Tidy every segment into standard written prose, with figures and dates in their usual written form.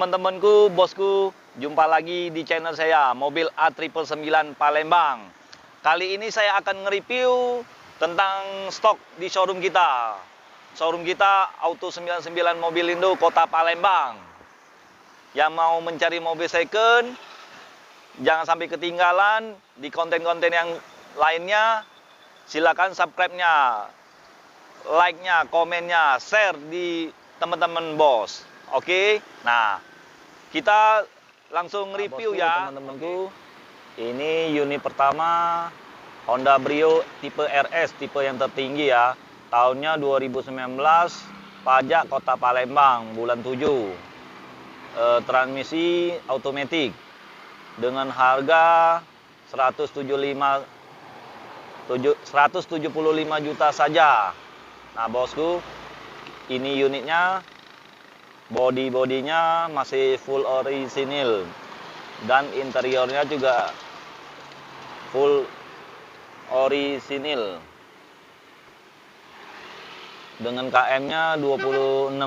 Teman-temanku, bosku, jumpa lagi di channel saya, Mobil A999 Palembang. Kali ini saya akan nge-review tentang stok di showroom kita. Showroom kita Auto 99 Mobilindo Kota Palembang. Yang mau mencari mobil second, jangan sampai ketinggalan di konten-konten yang lainnya. Silakan subscribe-nya, like-nya, komennya, share di teman-teman bos. Oke, nah kita langsung review ya teman-temanku. Ini unit pertama Honda Brio tipe RS, tipe yang tertinggi ya. Tahunnya 2019, pajak Kota Palembang, bulan 7. Transmisi automatic dengan harga 175 juta saja. Nah bosku, ini unitnya bodinya masih full orisinil dan interiornya juga full orisinil dengan KM-nya 26.000.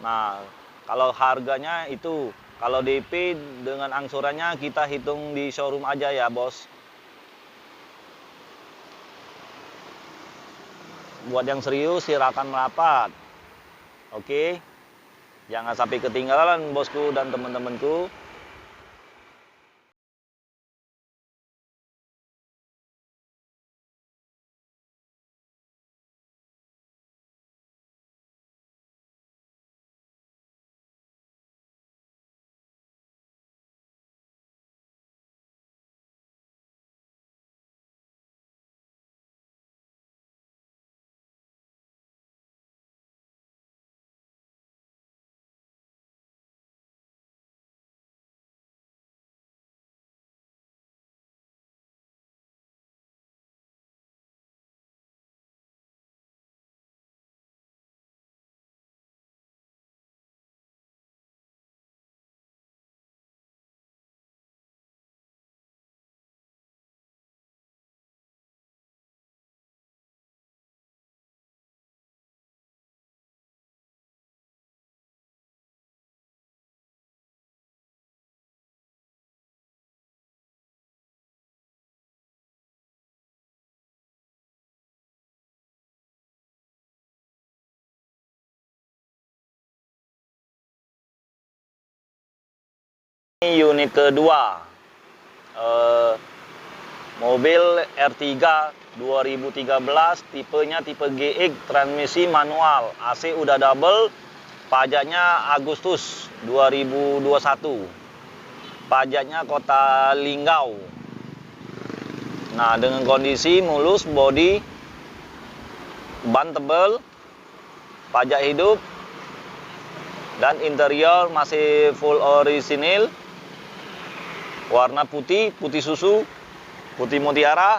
Nah, kalau harganya itu, kalau DP dengan angsurannya kita hitung di showroom aja ya bos. Buat yang serius silakan merapat. Oke. Jangan sampai ketinggalan bosku dan teman-temanku. Ini unit kedua, mobil R3 2013, tipenya tipe GX, transmisi manual, AC udah double, pajaknya Agustus 2021, pajaknya Kota Linggau. Nah, dengan kondisi mulus, bodi, ban tebal, pajak hidup, dan interior masih full orisinil. Warna putih, putih susu, putih mutiara.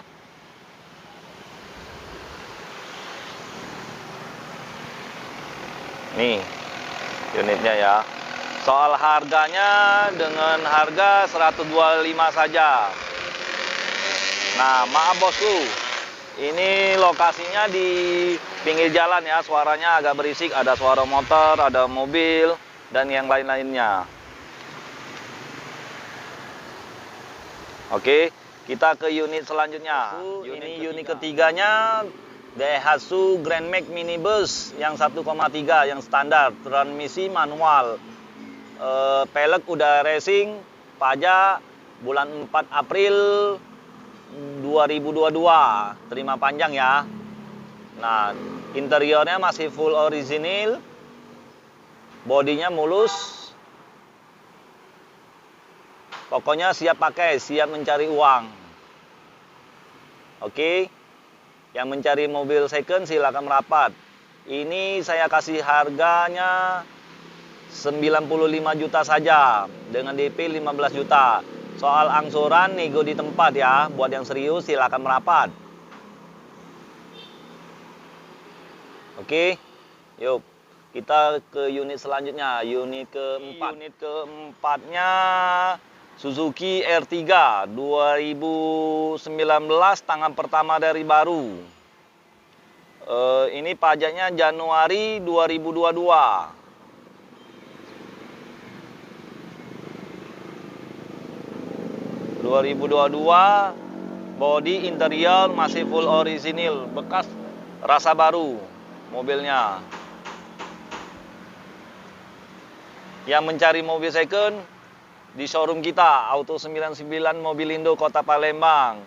Nih unitnya ya. Soal harganya dengan harga 125 saja. Nah maaf bosku, ini lokasinya di pinggir jalan ya. Suaranya agak berisik, ada suara motor, ada mobil, dan yang lain-lainnya. Oke, kita ke unit selanjutnya. Ini unit ketiganya Daihatsu Grand Max Minibus yang 1,3 yang standar, transmisi manual. Pelek udah racing, pajak bulan 4 April 2022. Terima panjang ya. Nah, interiornya masih full orisinil. Bodinya mulus. Pokoknya siap pakai, siap mencari uang. Oke. Yang mencari mobil second silakan merapat. Ini saya kasih harganya 95 juta saja dengan DP 15 juta. Soal angsuran nego di tempat ya. Buat yang serius silakan merapat. Oke. Yuk, kita ke unit selanjutnya. Unit keempat. Unit keempatnya Suzuki R3 2019, tangan pertama dari baru. Ini pajaknya Januari 2022. Body interior masih full orisinil, bekas rasa baru mobilnya. Yang mencari mobil second di showroom kita, Auto 99 Mobilindo Kota Palembang.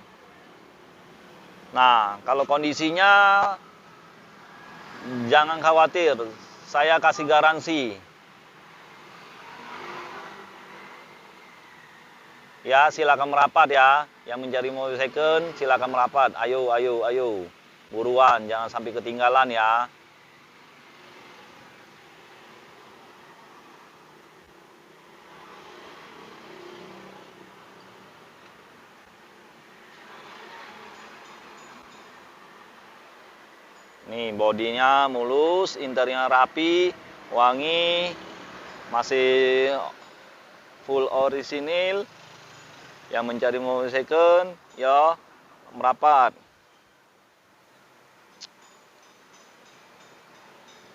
Nah, kalau kondisinya jangan khawatir, saya kasih garansi. Ya, silakan merapat ya. Yang mencari mobil second, silakan merapat. Ayo, ayo, ayo. Buruan, jangan sampai ketinggalan ya. Nih, bodinya mulus, interiornya rapi, wangi, masih full orisinil. Yang mencari mobil second, ya merapat.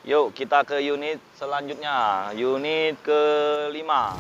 Yuk kita ke unit selanjutnya, unit kelima.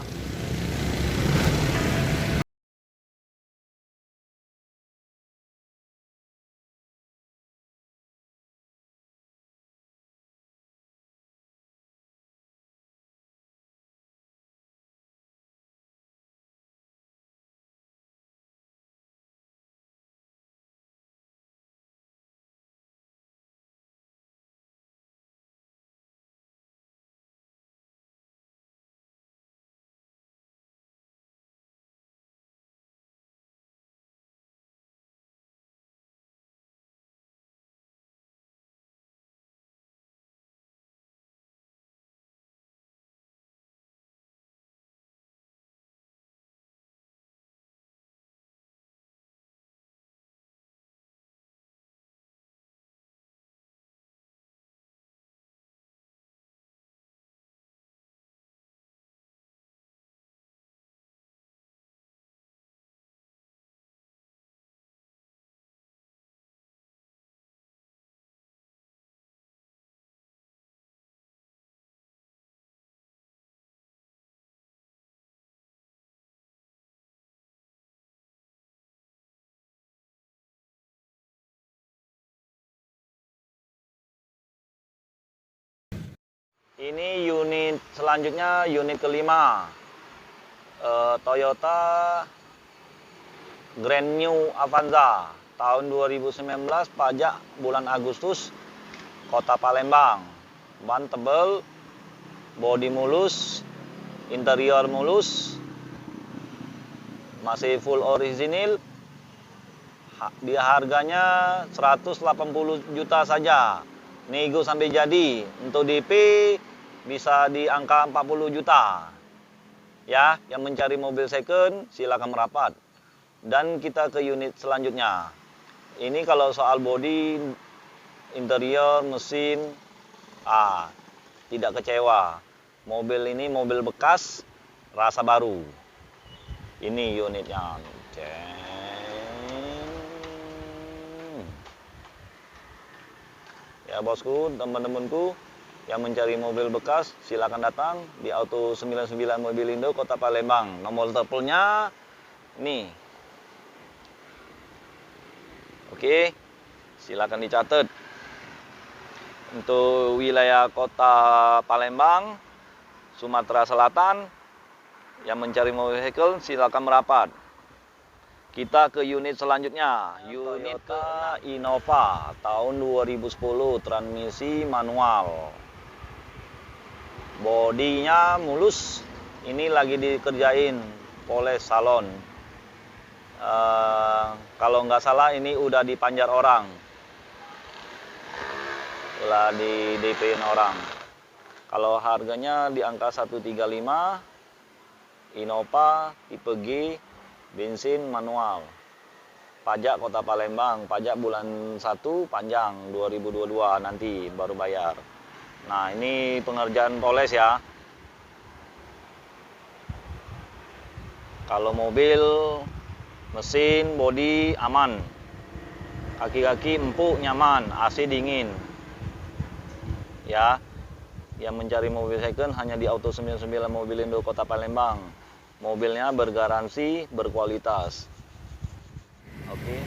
Ini unit selanjutnya, unit kelima. Toyota Grand New Avanza tahun 2019, pajak bulan Agustus, Kota Palembang. Ban tebal, bodi mulus, interior mulus, masih full orisinil. Dia harganya 180 juta saja. Nego sampai jadi. Untuk DP bisa di angka 40 juta. Ya, yang mencari mobil second silakan merapat. Dan kita ke unit selanjutnya. Ini kalau soal body, interior, mesin, tidak kecewa. Mobil ini mobil bekas, rasa baru. Ini unitnya. Ya bosku, teman-temanku yang mencari mobil bekas, silakan datang di Auto 99 Mobilindo Kota Palembang. Nomor teleponnya nih. Oke, silakan dicatat. Untuk wilayah Kota Palembang, Sumatera Selatan, yang mencari mobil second silakan merapat. Kita ke unit selanjutnya, unit ke Innova tahun 2010, transmisi manual. Bodinya mulus, ini lagi dikerjain poles salon. Kalau nggak salah ini udah dipanjar orang, udah di DP-in orang. Kalau harganya di angka 135, Innova tipe G, bensin manual, pajak Kota Palembang, pajak bulan 1 panjang 2022 nanti baru bayar. Nah ini pengerjaan poles ya. Kalau mobil, mesin, bodi aman, kaki-kaki empuk nyaman, AC dingin. ya. Yang mencari mobil second hanya di Auto 99 Mobilindo Kota Palembang. Mobilnya bergaransi, berkualitas. Oke.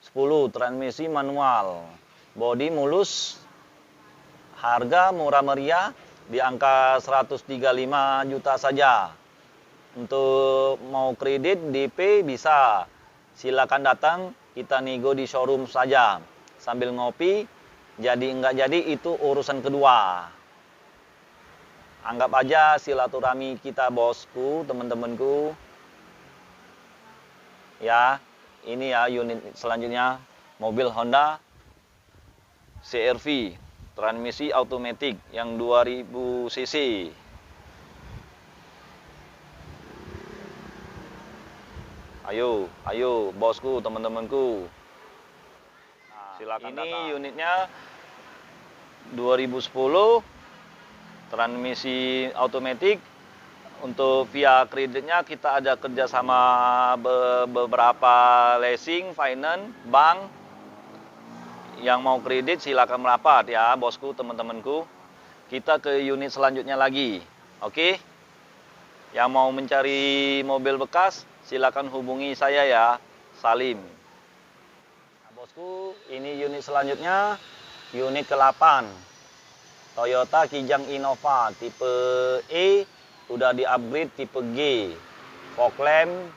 Sepuluh, transmisi manual. Bodi mulus. Harga murah meriah di angka 135 juta saja. Untuk mau kredit DP bisa. Silakan datang, kita nego di showroom saja. Sambil ngopi, jadi enggak jadi itu urusan kedua. Anggap aja silaturahmi kita bosku, teman-temanku. Ya, ini ya unit selanjutnya mobil Honda CR-V transmisi automatic yang 2000 cc. Ayo bosku, teman-temanku. Nah, silakan ini datang. Unitnya 2010 transmisi automatic. Untuk via kreditnya kita ada kerjasama beberapa leasing, finance, bank. Yang mau kredit silakan merapat ya bosku, teman-temanku. Kita ke unit selanjutnya lagi. Oke. Yang mau mencari mobil bekas silakan hubungi saya ya, Salim. Nah, bosku, ini unit selanjutnya, unit ke-8. Toyota Kijang Innova tipe E, udah di-upgrade tipe G. Fog lamp,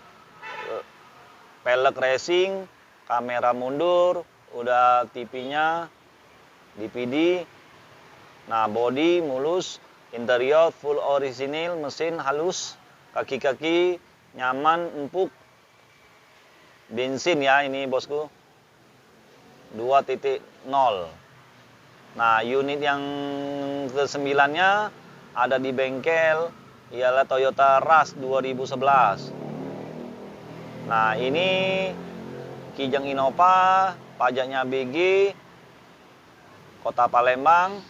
pelek racing, kamera mundur, udah TV-nya DPD. Nah, body mulus, interior full original, mesin halus, kaki-kaki nyaman, empuk. Bensin ya ini bosku. 2.0. Nah, unit yang ke-9-nya ada di bengkel, ialah Toyota Rush 2011. Nah, ini Kijang Innova, pajaknya BG, Kota Palembang.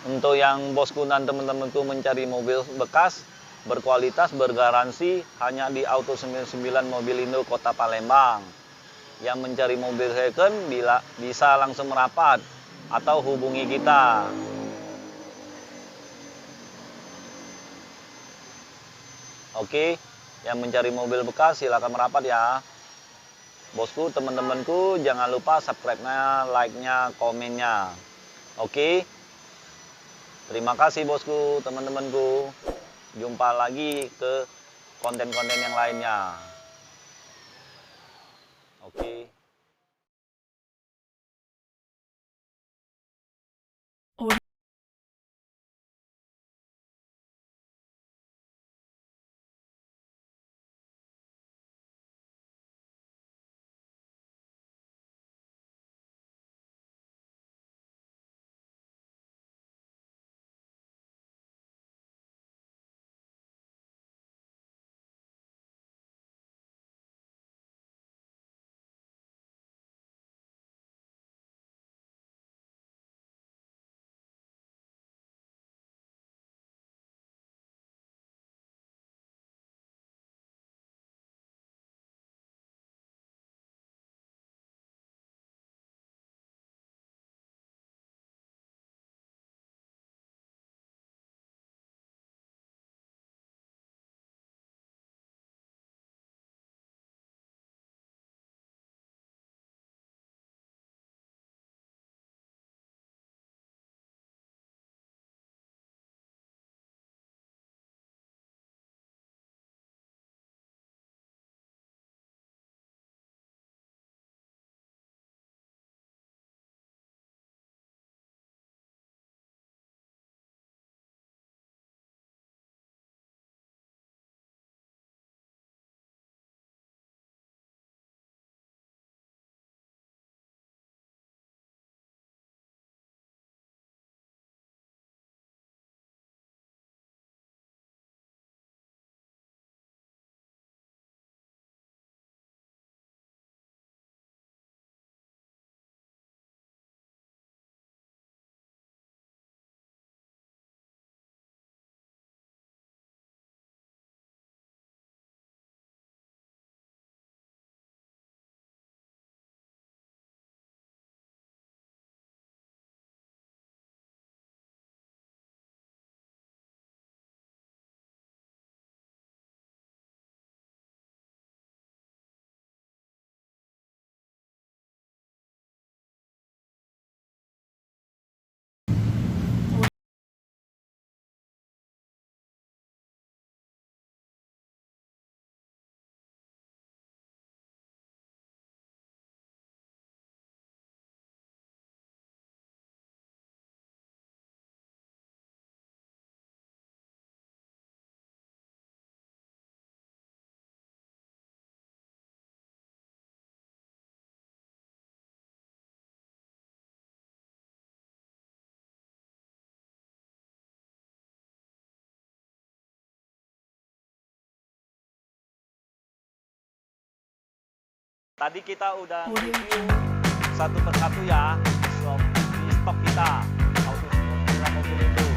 Untuk yang bosku dan teman-temanku mencari mobil bekas, berkualitas, bergaransi, hanya di Auto 99 Mobilindo Kota Palembang. Yang mencari mobil second bisa langsung merapat atau hubungi kita. Oke, yang mencari mobil bekas silakan merapat ya. Bosku, teman-temanku, jangan lupa subscribe-nya, like-nya, komennya. Oke. Terima kasih bosku, teman-temanku. Jumpa lagi ke konten-konten yang lainnya. Oke. Tadi kita udah review satu persatu ya di stok kita auto semua mobil itu.